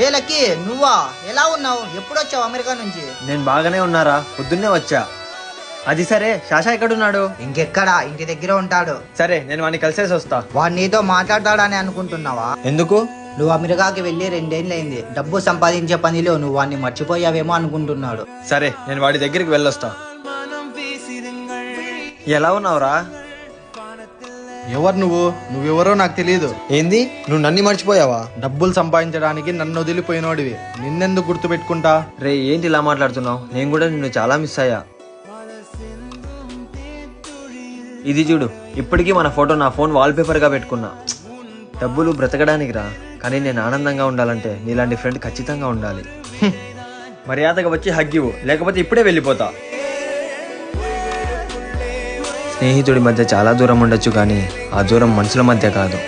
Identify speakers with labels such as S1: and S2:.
S1: ఏ lucky, నువ్వా? ఎలా ఉన్నావు? ఎప్పుడు వచ్చావు అమెరికా నుంచి?
S2: నేను బాగానే ఉన్నారా, పొద్దున్నే వచ్చా. అది సరే, శాషా ఎక్కడున్నాడు?
S1: ఇంకెక్కడా, ఇంటి దగ్గర ఉంటాడు.
S2: సరే, నేను వాడిని కలిసేసి వస్తా.
S1: వాడు నీతో మాట్లాడతాడని అనుకుంటున్నావా?
S2: ఎందుకు?
S1: నువ్వు అమెరికాకి వెళ్ళి 2 ఏళ్ళైంది. డబ్బు సంపాదించే పనిలో నువ్వు వాడిని మర్చిపోయావేమో అనుకుంటున్నాడు.
S2: సరే, నేను వాడి దగ్గరికి వెళ్ళొస్తా. ఎలా ఉన్నావురా?
S3: ఎవరు నువ్వెవరో నాకు తెలియదు.
S2: ఏంది, నువ్వు నన్ను మర్చిపోయావా?
S3: డబ్బులు సంపాదించడానికి నన్ను వదిలిపోయినోడివి, నిన్నెందుకు గుర్తు పెట్టుకుంటా?
S2: రే, ఏంటి ఇలా మాట్లాడుతున్నావు? నేను కూడా నిన్ను చాలా మిస్ అయ్యా. ఇది చూడు, ఇప్పటికీ మన ఫోటో నా ఫోన్ వాల్పేపర్గా పెట్టుకున్నా. డబ్బులు బ్రతకడానికి రా, కానీ నేను ఆనందంగా ఉండాలంటే నీలాంటి ఫ్రెండ్ ఖచ్చితంగా ఉండాలి. మర్యాదగా వచ్చి హగ్ ఇవ్వు, లేకపోతే ఇప్పుడే వెళ్ళిపోతా. స్నేహితుడి మధ్య చాలా దూరం ఉండొచ్చు, కానీ ఆ దూరం మనుషుల మధ్య కాదు.